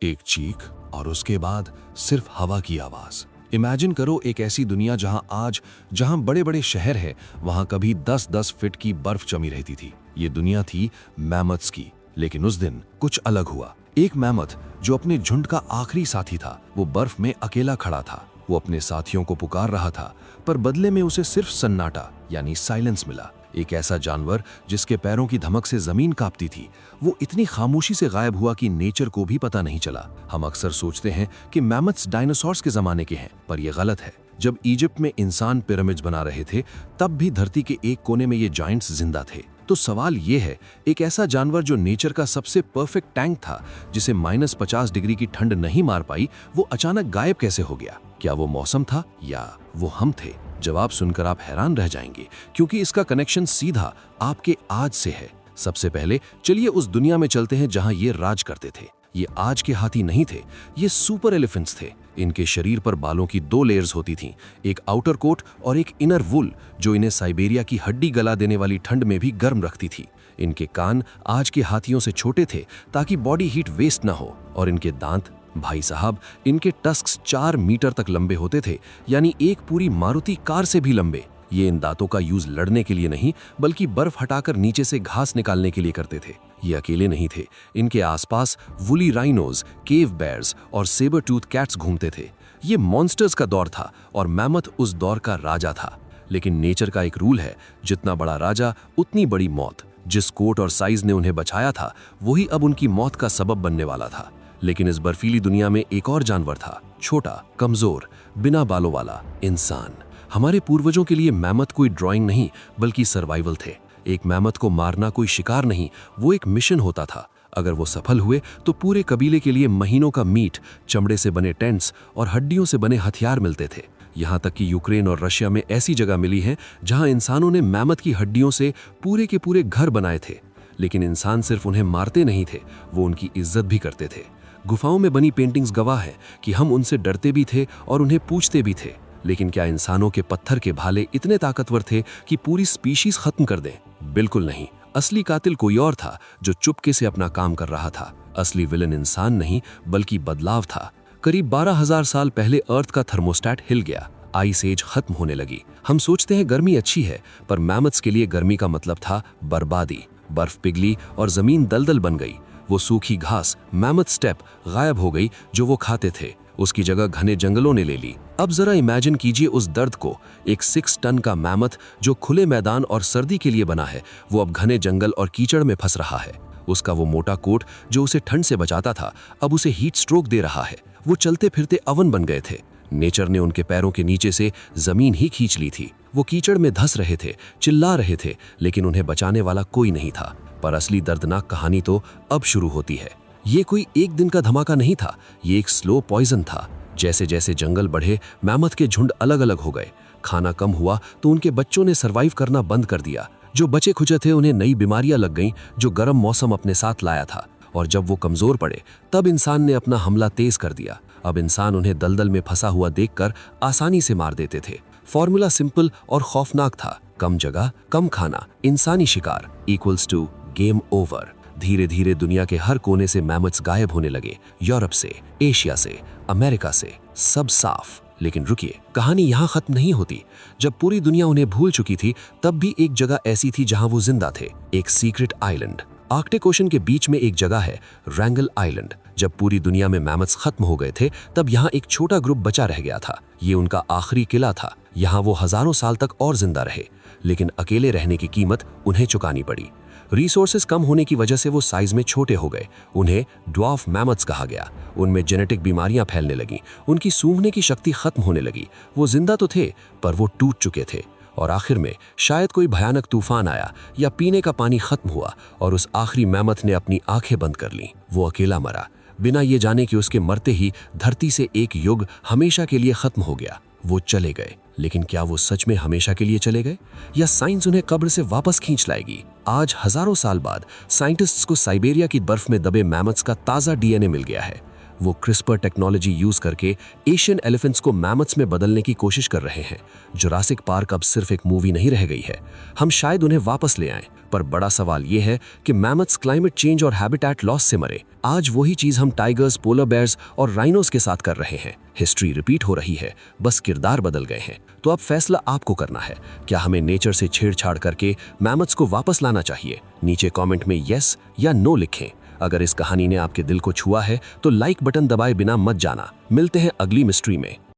एक चीख और उसके बाद सिर्फ हवा की आवाज। इमेजिन करो एक ऐसी दुनिया जहां बड़े बड़े शहर है, वहां कभी 10-10 फीट की बर्फ जमी रहती थी। ये दुनिया थी मैमथ्स की। लेकिन उस दिन कुछ अलग हुआ। एक मैमथ जो अपने झुंड का आखिरी साथी था, वो बर्फ में अकेला खड़ा था। वो अपने साथियों को पुकार रहा था, पर बदले में उसे सिर्फ सन्नाटा यानी साइलेंस मिला। एक ऐसा जानवर जिसके पैरों की धमक से जमीन कांपती थी, वो इतनी खामोशी से गायब हुआ कि नेचर को भी पता नहीं चला। हम अक्सर सोचते हैं कि मैमथ्स डायनासोर्स के जमाने के हैं, पर यह गलत है। जब इजिप्ट में इंसान पिरामिड्स बना रहे थे, तब भी धरती के एक कोने में ये जायंट्स जिंदा थे। तो सवाल ये है, एक ऐसा जानवर जो नेचर का सबसे परफेक्ट टैंक था, जिसे -50 डिग्री की ठंड नहीं मार पाई, वो अचानक गायब कैसे हो गया? क्या वो मौसम था या वो हम थे? जवाब सुनकर आप हैरान रह जाएंगे, क्योंकि इसका कनेक्शन सीधा आपके आज से है। सबसे पहले चलिए उस दुनिया में चलते हैं जहां ये राज करते थे। ये आज के हाथी नहीं थे, ये सुपर एलिफेंट्स थे। इनके शरीर पर बालों की 2 लेयर्स होती थीं, एक आउटर कोट और एक इनर वुल, जो इन्हें साइबेरिया की हड्डी गला देने वाली ठंड में भी गर्म रखती थी। इनके कान आज के हाथियों से छोटे थे ताकि बॉडी हीट वेस्ट ना हो, और इनके दांत, भाई साहब, इनके टस्क्स 4 मीटर तक लंबे होते थे, यानी एक पूरी मारुति कार से भी लंबे। ये इन दांतों का यूज लड़ने के लिए नहीं, बल्कि बर्फ हटाकर नीचे से घास निकालने के लिए करते थे। ये अकेले नहीं थे, इनके आसपास वुली राइनोज, केव बेयर्स और सेबर टूथ कैट्स घूमते थे। ये मॉन्स्टर्स का दौर था और मैमथ उस दौर का राजा था। लेकिन नेचर का एक रूल है, जितना बड़ा राजा उतनी बड़ी मौत। जिस कोट और साइज ने उन्हें बचाया था, वही अब उनकी मौत का सबब बनने वाला था। लेकिन इस बर्फीली दुनिया में एक और जानवर था, छोटा, कमजोर, बिना बालों वाला इंसान। हमारे पूर्वजों के लिए मैमथ कोई ड्राइंग नहीं, बल्कि सर्वाइवल थे। एक मैमथ को मारना कोई शिकार नहीं, वो एक मिशन होता था। अगर वो सफल हुए तो पूरे कबीले के लिए महीनों का मीट, चमड़े से बने टेंट्स और हड्डियों से बने हथियार मिलते थे। यहाँ तक कि यूक्रेन और रशिया में ऐसी जगह मिली है जहाँ इंसानों ने मैमथ की हड्डियों से पूरे के पूरे घर बनाए थे। लेकिन इंसान सिर्फ उन्हें मारते नहीं थे, वो उनकी इज्जत भी करते थे। गुफाओं में बनी पेंटिंग्स गवाह है कि हम उनसे डरते भी थे और उन्हें पूछते भी थे। लेकिन क्या इंसानों के पत्थर के भाले इतने ताकतवर थे कि पूरी स्पीशीज खत्म कर दें? बिल्कुल नहीं। असली कातिल कोई और था, जो चुपके से अपना काम कर रहा था। असली विलन इंसान नहीं, बल्कि बदलाव था। करीब 12,000 साल पहले अर्थ का थर्मोस्टेट हिल गया। आइस एज खत्म होने लगी। हम सोचते हैं गर्मी अच्छी है, पर मैमथ्स के लिए गर्मी का मतलब था बर्बादी। बर्फ पिघली और जमीन दलदल बन गई। वो सूखी घास, मैमथ स्टेप, गायब हो गई जो वो खाते थे। उसकी जगह घने जंगलों ने ले ली। अब जरा इमेजिन कीजिए उस दर्द को। एक 6 टन का मैमथ जो खुले मैदान और सर्दी के लिए बना है, वो अब घने जंगल और कीचड़ में फंस रहा है। उसका वो मोटा कोट जो उसे ठंड से बचाता था, अब उसे हीट स्ट्रोक दे रहा है। वो चलते फिरते अवन बन गए थे। नेचर ने उनके पैरों के नीचे से जमीन ही खींच ली थी। वो कीचड़ में धंस रहे थे, चिल्ला रहे थे, लेकिन उन्हें बचाने वाला कोई नहीं था। पर असली दर्दनाक कहानी तो अब शुरू होती है। ये कोई एक दिन का धमाका नहीं था, ये एक स्लो पॉइजन था। जैसे जैसे जंगल बढ़े, मैमथ के झुंड अलग अलग हो गए। खाना कम हुआ तो उनके बच्चों ने सरवाइव करना बंद कर दिया। जो बचे खुचे थे, उन्हें नई बीमारियां लग गईं जो गर्म मौसम अपने साथ लाया था। और जब वो कमजोर पड़े, तब इंसान ने अपना हमला तेज कर दिया। अब इंसान उन्हें दलदल में फंसा हुआ देखकर आसानी से मार देते थे। फॉर्मूला सिंपल और खौफनाक था। कम जगह, कम खाना, इंसानी शिकार इक्वल्स टू गेम ओवर। धीरे धीरे दुनिया के हर कोने से मैमथ्स गायब होने लगे। यूरोप से, एशिया से, अमेरिका से, सब साफ। लेकिन रुकिए, कहानी यहाँ खत्म नहीं होती। जब पूरी दुनिया उन्हें भूल चुकी थी, तब भी एक जगह ऐसी थी जहाँ वो जिंदा थे। एक सीक्रेट आइलैंड। आर्कटिक ओशन के बीच में एक जगह है, रैंगल आइलैंड। जब पूरी दुनिया में मैमथ्स खत्म हो गए थे, तब यहाँ एक छोटा ग्रुप बचा रह गया था। ये उनका आखिरी किला था। यहाँ वो हजारों साल तक और जिंदा रहे, लेकिन अकेले रहने की कीमत उन्हें चुकानी पड़ी। रिसोर्सेज कम होने की वजह से वो साइज में छोटे हो गए। उन्हें ड्वार्फ मैमथ्स कहा गया। उनमें जेनेटिक बीमारियां फैलने लगी, उनकी सूंघने की शक्ति खत्म होने लगी। वो जिंदा तो थे, पर वो टूट चुके थे। और आखिर में शायद कोई भयानक तूफान आया या पीने का पानी खत्म हुआ और उस आखिरी मैमथ ने अपनी आंखें बंद कर लीं। वो अकेला मरा, बिना ये जाने कि उसके मरते ही धरती से एक युग हमेशा के लिए खत्म हो गया। वो चले गए, लेकिन क्या वो सच में हमेशा के लिए चले गए, या साइंस उन्हें कब्र से वापस खींच लाएगी? आज हजारों साल बाद साइंटिस्ट्स को साइबेरिया की बर्फ में दबे मैमथ्स का ताजा डीएनए मिल गया है। वो क्रिस्पर टेक्नोलॉजी यूज करके एशियन एलिफेंट्स को मैमथ्स में बदलने की कोशिश कर रहे हैं। जुरासिक पार्क अब सिर्फ एक मूवी नहीं रह गई है। हम शायद उन्हें वापस ले आएं, पर बड़ा सवाल ये है कि मैमथ्स क्लाइमेट चेंज और हैबिटेट लॉस से मरे। आज वही चीज हम टाइगर्स, पोलर बेयर्स और राइनोस के साथ कर रहे हैं। हिस्ट्री रिपीट हो रही है, बस किरदार बदल गए हैं। तो अब फैसला आपको करना है, क्या हमें नेचर से छेड़छाड़ करके मैमथ्स को वापस लाना चाहिए? नीचे कमेंट में यस या नो लिखें। अगर इस कहानी ने आपके दिल को छुआ है तो लाइक बटन दबाए बिना मत जाना। मिलते हैं अगली मिस्ट्री में।